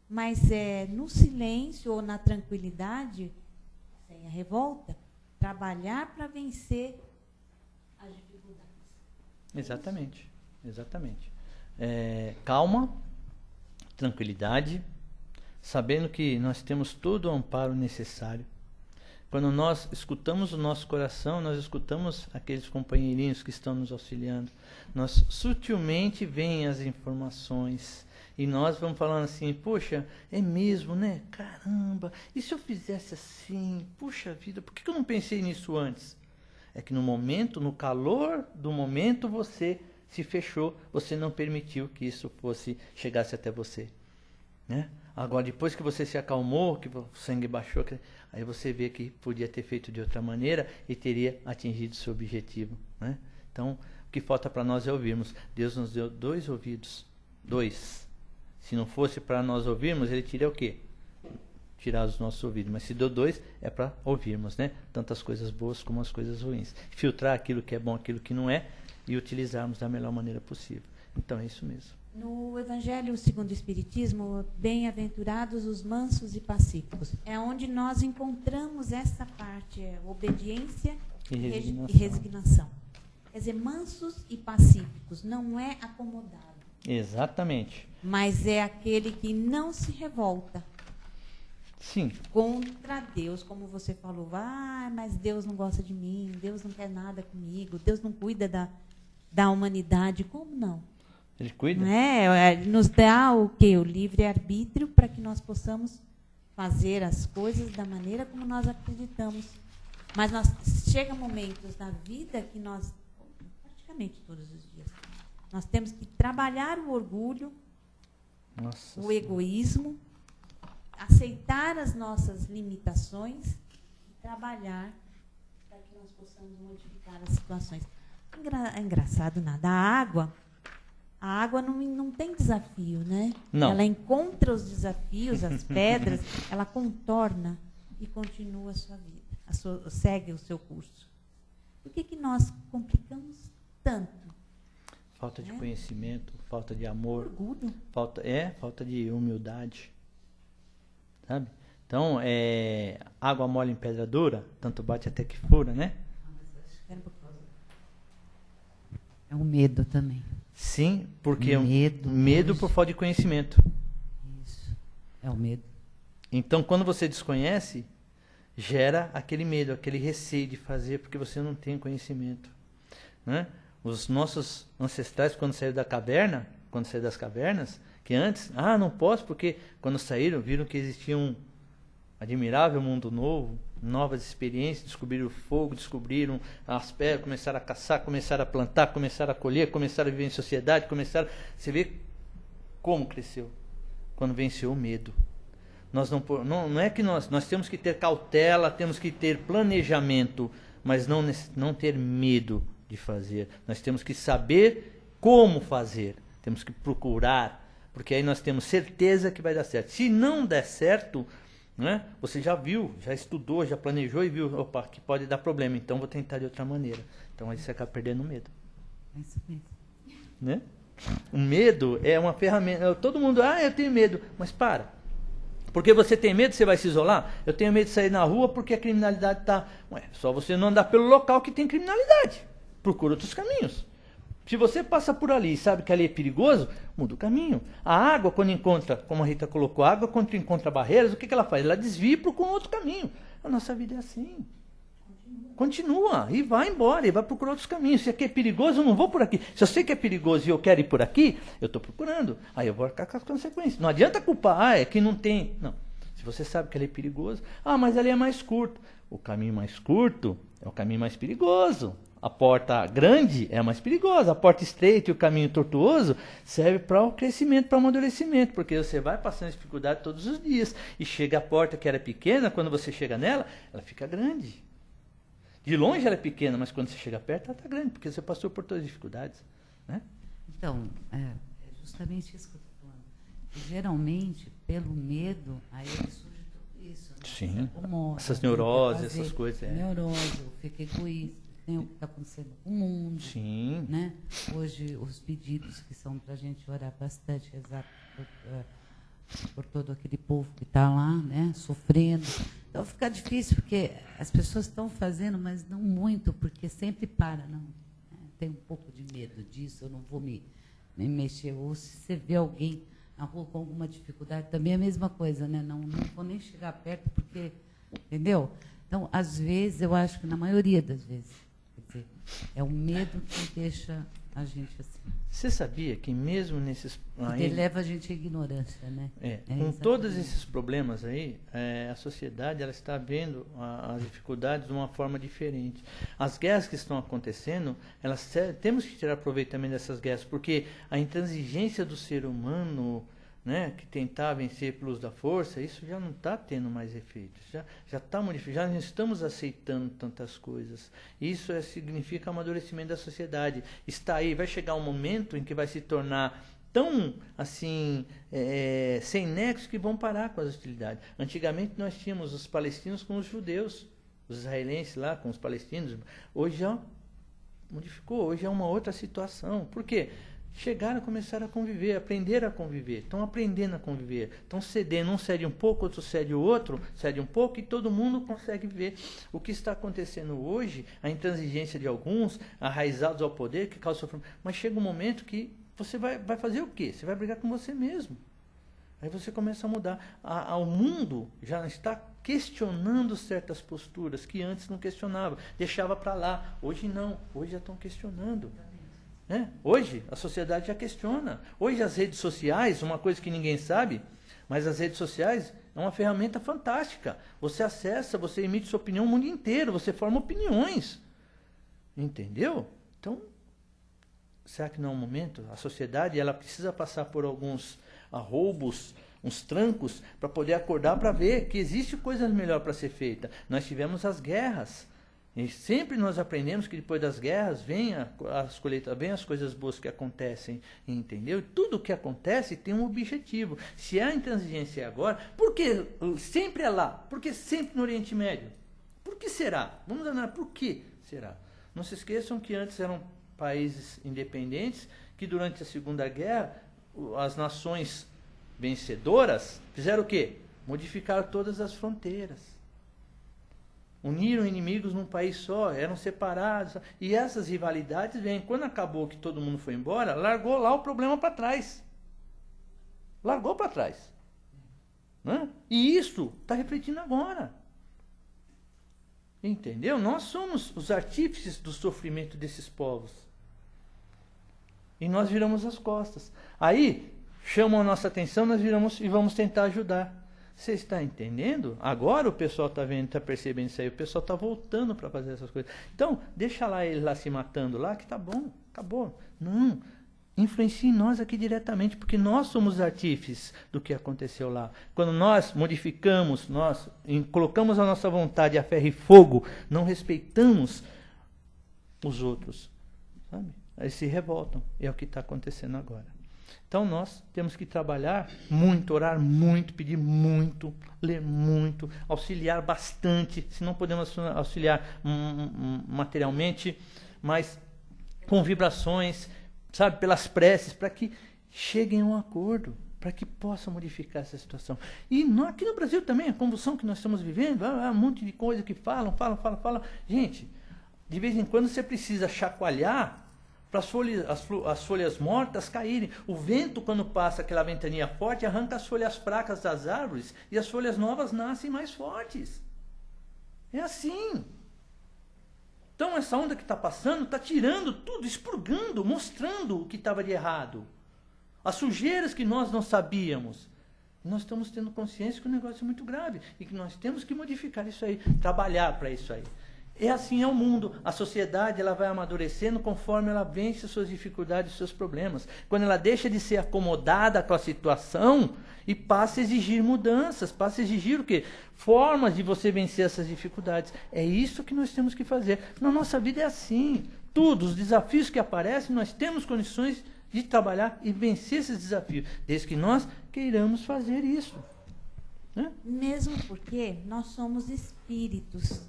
mas no silêncio ou na tranquilidade, sem a revolta, trabalhar para vencer as dificuldades. Exatamente, exatamente. Calma, tranquilidade, sabendo que nós temos todo o amparo necessário. Quando nós escutamos o nosso coração, nós escutamos aqueles companheirinhos que estão nos auxiliando. Nós sutilmente vêm as informações e nós vamos falando assim, poxa, é mesmo, né? Caramba, e se eu fizesse assim? Puxa vida, por que eu não pensei nisso antes? É que no momento, no calor do momento, você se fechou, você não permitiu que isso chegasse até você, né? Agora, depois que você se acalmou, que o sangue baixou, aí você vê que podia ter feito de outra maneira e teria atingido seu objetivo, né? Então, o que falta para nós é ouvirmos. Deus nos deu 2 ouvidos. 2. Se não fosse para nós ouvirmos, ele tira o quê? Tirar os nossos ouvidos. Mas se deu 2, é para ouvirmos, né? Tanto as coisas boas como as coisas ruins. Filtrar aquilo que é bom, aquilo que não é, e utilizarmos da melhor maneira possível. Então, é isso mesmo. No Evangelho segundo o Espiritismo, bem-aventurados os mansos e pacíficos. É onde nós encontramos essa parte, obediência e resignação. Quer dizer, mansos e pacíficos, não é acomodado. Exatamente. Mas é aquele que não se revolta. Sim. Contra Deus, como você falou. Mas Deus não gosta de mim, Deus não quer nada comigo, Deus não cuida da humanidade. Como não? Ele cuida? Não é? Nos dá o quê? O livre-arbítrio para que nós possamos fazer as coisas da maneira como nós acreditamos. Mas chega momentos na vida que nós, praticamente todos os dias, nós temos que trabalhar o orgulho, o egoísmo, aceitar as nossas limitações e trabalhar para que nós possamos modificar as situações. É engraçado nada. A água não tem desafio, né? Não. Ela encontra os desafios, as pedras, ela contorna e continua a sua vida, segue o seu curso. Por que nós complicamos tanto? Falta de conhecimento, falta de amor, orgulho. Falta de humildade, sabe? Então, água mole em pedra dura, tanto bate até que fura, né? É o medo também. Sim, porque medo por falta de conhecimento. Isso, é o medo. Então, quando você desconhece, gera aquele medo, aquele receio de fazer, porque você não tem conhecimento, né? Os nossos ancestrais, quando saíram das cavernas, que antes, não posso, porque quando saíram, viram que existia um admirável mundo novo, novas experiências, descobriram o fogo, descobriram as pedras, começaram a caçar, começaram a plantar, começaram a colher, começaram a viver em sociedade, você vê como cresceu, quando venceu o medo. Não é que nós temos que ter cautela, temos que ter planejamento, mas não ter medo de fazer. Nós temos que saber como fazer, temos que procurar, porque aí nós temos certeza que vai dar certo. Se não der certo, né, você já viu, já estudou, já planejou e viu, opa, que pode dar problema, então vou tentar de outra maneira. Então aí você acaba perdendo o medo. É isso mesmo. Né? O medo é uma ferramenta. Todo mundo, eu tenho medo, mas para. Porque você tem medo, você vai se isolar? Eu tenho medo de sair na rua porque a criminalidade está... Só você não andar pelo local que tem criminalidade. Procura outros caminhos. Se você passa por ali e sabe que ali é perigoso, muda o caminho. A água, quando encontra, como a Rita colocou, a água quando encontra barreiras, o que ela faz? Ela desvia para um outro caminho. A nossa vida é assim. Continua e vai embora, e vai procurar outros caminhos. Se aqui é perigoso, eu não vou por aqui. Se eu sei que é perigoso e eu quero ir por aqui, eu estou procurando. Aí eu vou arcar com as consequências. Não adianta culpar, é que não tem... Não. Se você sabe que ali é perigoso, mas ali é mais curto. O caminho mais curto é o caminho mais perigoso. A porta grande é a mais perigosa. A porta estreita e o caminho tortuoso serve para o crescimento, para o amadurecimento, porque você vai passando dificuldade todos os dias. E chega a porta que era pequena, quando você chega nela, ela fica grande. De longe ela é pequena, mas quando você chega perto, ela está grande, porque você passou por todas as dificuldades. Né? Então, é justamente isso que eu estou falando. E, geralmente, pelo medo, aí surge tudo isso. Né? Sim, Incomoda, essas neuroses, essas coisas. Neurose, fica egoísta. Tem o que está acontecendo com o mundo. Sim. Né? Hoje, os pedidos que são para a gente orar bastante, rezar por todo aquele povo que está lá, né, sofrendo. Então fica difícil, porque as pessoas estão fazendo, mas não muito, porque sempre para, não. Tem um pouco de medo disso, eu não vou me mexer. Ou se você vê alguém na rua com alguma dificuldade, também é a mesma coisa, né? Não vou nem chegar perto, porque, entendeu? Então, às vezes, eu acho que na maioria das vezes, quer dizer, é o medo que deixa a gente assim. Você sabia que mesmo nesses... Porque leva a gente à ignorância, né? Com todos esses problemas aí, a sociedade ela está vendo as dificuldades de uma forma diferente. As guerras que estão acontecendo, temos que tirar aproveitamento dessas guerras, porque a intransigência do ser humano, né, que tentar vencer pelo uso da força, isso já não está tendo mais efeito. Já está modificado, já não estamos aceitando tantas coisas. Isso significa amadurecimento da sociedade. Está aí, vai chegar um momento em que vai se tornar tão assim sem nexo que vão parar com as hostilidades. Antigamente nós tínhamos os palestinos com os judeus, os israelenses lá com os palestinos. Hoje já modificou, hoje é uma outra situação. Por quê? Chegaram, começaram a conviver, aprenderam a conviver, estão aprendendo a conviver, estão cedendo, um cede um pouco, outro cede o outro, cede um pouco e todo mundo consegue ver. O que está acontecendo hoje, a intransigência de alguns, arraizados ao poder, que causa sofrimento, mas chega um momento que você vai fazer o quê? Você vai brigar com você mesmo. Aí você começa a mudar. O mundo já está questionando certas posturas que antes não questionava, deixava para lá. Hoje não, hoje já estão questionando. Hoje a sociedade já questiona. Hoje as redes sociais, uma coisa que ninguém sabe, mas as redes sociais é uma ferramenta fantástica. Você acessa, você emite sua opinião o mundo inteiro, você forma opiniões. Entendeu? Então, será que não é um momento? A sociedade ela precisa passar por alguns arroubos, uns trancos, para poder acordar para ver que existe coisa melhor para ser feita. Nós tivemos as guerras. E sempre nós aprendemos que depois das guerras vem as colheitas, vem as coisas boas que acontecem, entendeu? Tudo o que acontece tem um objetivo. Se há intransigência agora, por que sempre é lá? Por que sempre no Oriente Médio? Por que será? Vamos analisar por que será? Não se esqueçam que antes eram países independentes, que durante a Segunda Guerra, as nações vencedoras fizeram o quê? Modificaram todas as fronteiras. Uniram inimigos num país só, eram separados. E essas rivalidades vêm. Quando acabou que todo mundo foi embora, largou lá o problema para trás. Largou para trás. Né? E isso está refletindo agora. Entendeu? Nós somos os artífices do sofrimento desses povos. E nós viramos as costas. Aí, chamam a nossa atenção, nós viramos e vamos tentar ajudar. Você está entendendo? Agora o pessoal está vendo, está percebendo isso aí. O pessoal está voltando para fazer essas coisas. Então, deixa lá eles lá se matando lá, que tá bom, acabou. Não, influencia em nós aqui diretamente, porque nós somos artífices do que aconteceu lá. Quando nós modificamos, nós colocamos a nossa vontade a ferro e fogo, não respeitamos os outros, sabe? Aí se revoltam. É o que está acontecendo agora. Então nós temos que trabalhar muito, orar muito, pedir muito, ler muito, auxiliar bastante, se não podemos auxiliar materialmente, mas com vibrações, sabe, pelas preces, para que cheguem a um acordo, para que possa modificar essa situação. E aqui no Brasil também, a convulsão que nós estamos vivendo, um monte de coisa que falam. Gente, de vez em quando você precisa chacoalhar para as folhas mortas caírem. O vento, quando passa aquela ventania forte, arranca as folhas fracas das árvores e as folhas novas nascem mais fortes. É assim. Então essa onda que está passando está tirando tudo, expurgando, mostrando o que estava de errado. As sujeiras que nós não sabíamos. Nós estamos tendo consciência que o negócio é muito grave e que nós temos que modificar isso aí, trabalhar para isso aí. É assim é o mundo. A sociedade ela vai amadurecendo conforme ela vence suas dificuldades e seus problemas. Quando ela deixa de ser acomodada com a situação e passa a exigir mudanças, passa a exigir o quê? Formas de você vencer essas dificuldades. É isso que nós temos que fazer. Na nossa vida é assim. Tudo, os desafios que aparecem, nós temos condições de trabalhar e vencer esses desafios, desde que nós queiramos fazer isso. Mesmo porque nós somos espíritos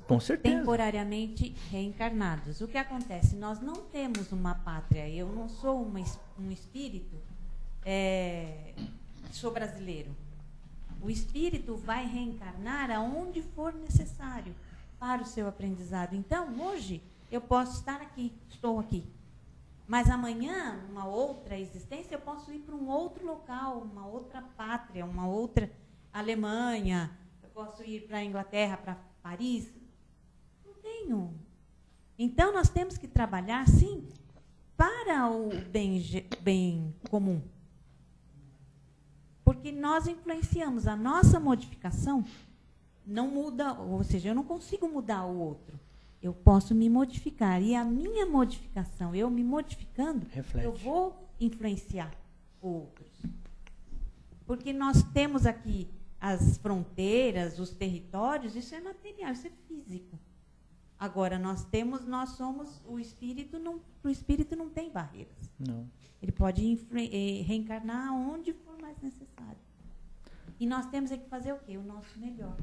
temporariamente reencarnados. O que acontece? Nós não temos uma pátria. Eu não sou um espírito, sou brasileiro. O espírito vai reencarnar aonde for necessário para o seu aprendizado. Então, hoje, eu posso estar aqui, estou aqui. Mas amanhã, uma outra existência, eu posso ir para um outro local, uma outra pátria, uma outra Alemanha, eu posso ir para a Inglaterra, para Paris. Não tenho. Então, nós temos que trabalhar, sim, para o bem comum. Porque nós influenciamos, a nossa modificação não muda, ou seja, eu não consigo mudar o outro. Eu posso me modificar. E a minha modificação, eu me modificando, reflete. Eu vou influenciar outros. Porque nós temos aqui as fronteiras, os territórios, isso é material, isso é físico. Agora, nós somos, o espírito não tem barreiras. Não. Ele pode reencarnar onde for mais necessário. E nós temos que fazer o quê? O nosso melhor.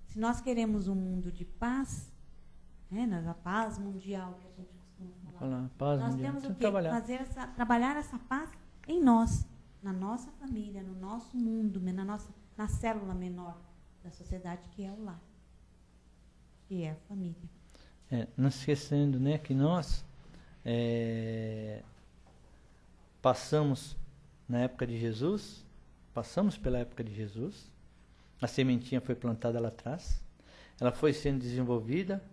Se nós queremos um mundo de paz, a paz mundial que a gente costuma falar, paz nós mundial. temos o quê? Trabalhar. Trabalhar essa paz em nós, na nossa família, no nosso mundo, na célula menor da sociedade, que é o lar, que é a família. Não esquecendo, né, que nós passamos na época de Jesus, passamos pela época de Jesus, a sementinha foi plantada lá atrás, ela foi sendo desenvolvida,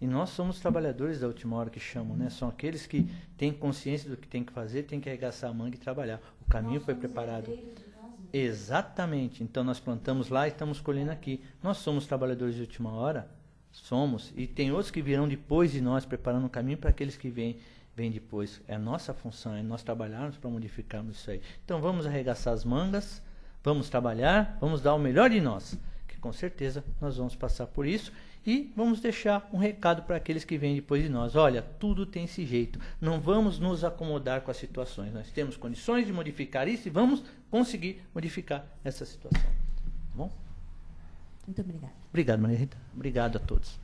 e nós somos trabalhadores da última hora que chamam, né? São aqueles que têm consciência do que tem que fazer, tem que arregaçar a manga e trabalhar. O caminho foi preparado. Exatamente. Então nós plantamos lá e estamos colhendo aqui. Nós somos trabalhadores de última hora, somos, e tem outros que virão depois de nós, preparando o caminho para aqueles que vêm depois. É a nossa função, é nós trabalharmos para modificarmos isso aí. Então vamos arregaçar as mangas, vamos trabalhar, vamos dar o melhor de nós, que com certeza nós vamos passar por isso. E vamos deixar um recado para aqueles que vêm depois de nós. Olha, tudo tem esse jeito. Não vamos nos acomodar com as situações. Nós temos condições de modificar isso e vamos conseguir modificar essa situação. Tá bom? Muito obrigada. Obrigado, Maria Rita. Obrigado a todos.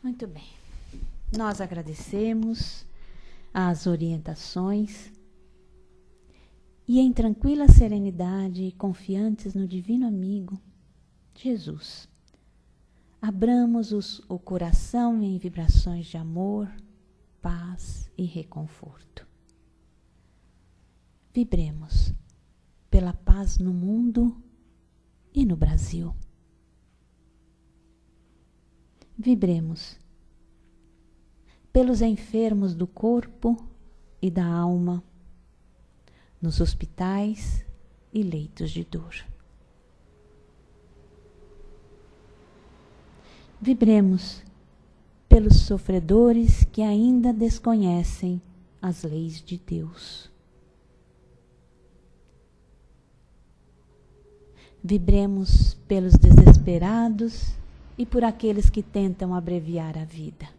Muito bem. Nós agradecemos as orientações e em tranquila serenidade e confiantes no Divino Amigo, Jesus, abramos o coração em vibrações de amor, paz e reconforto. Vibremos pela paz no mundo e no Brasil. Vibremos pelos enfermos do corpo e da alma, nos hospitais e leitos de dor. Vibremos pelos sofredores que ainda desconhecem as leis de Deus. Vibremos pelos desesperados e por aqueles que tentam abreviar a vida.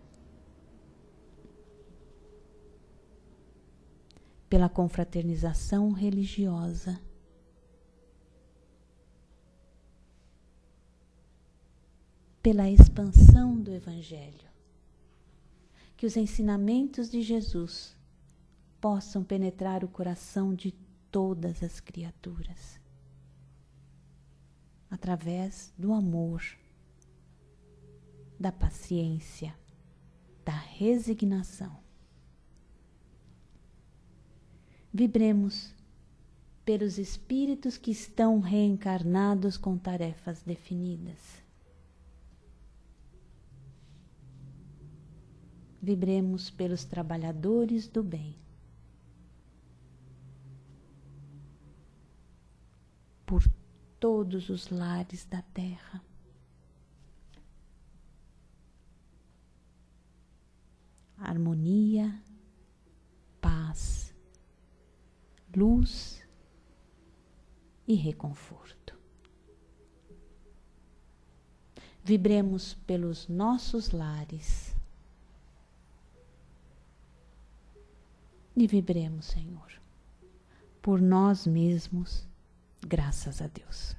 Pela confraternização religiosa. Pela expansão do Evangelho. Que os ensinamentos de Jesus possam penetrar o coração de todas as criaturas. Através do amor, da paciência, da resignação. Vibremos pelos espíritos que estão reencarnados com tarefas definidas. Vibremos pelos trabalhadores do bem. Por todos os lares da terra. Harmonia, paz, luz e reconforto. Vibremos pelos nossos lares e vibremos, Senhor, por nós mesmos, graças a Deus.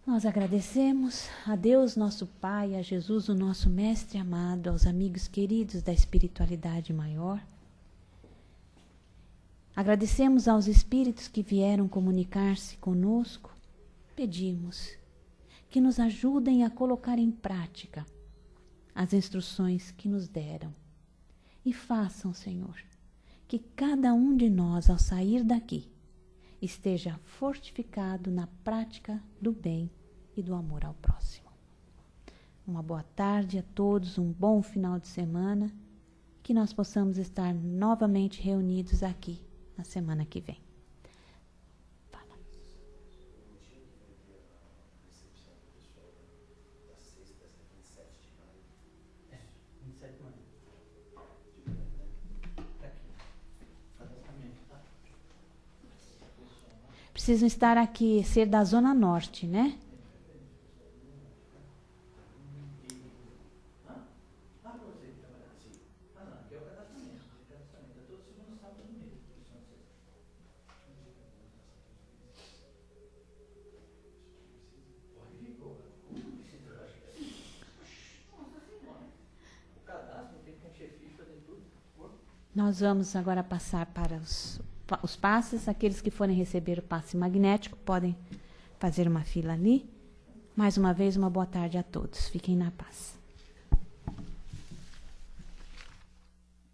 Nós agradecemos a Deus, nosso Pai, a Jesus, o nosso Mestre amado, aos amigos queridos da espiritualidade maior. Agradecemos aos espíritos que vieram comunicar-se conosco. Pedimos que nos ajudem a colocar em prática as instruções que nos deram. E façam, Senhor, que cada um de nós, ao sair daqui, esteja fortificado na prática do bem e do amor ao próximo. Uma boa tarde a todos, um bom final de semana, que nós possamos estar novamente reunidos aqui na semana que vem. Fala. Precisam estar aqui, ser da Zona Norte, né? Nós vamos agora passar para os passes. Aqueles que forem receber o passe magnético podem fazer uma fila ali. Mais uma vez, uma boa tarde a todos. Fiquem na paz.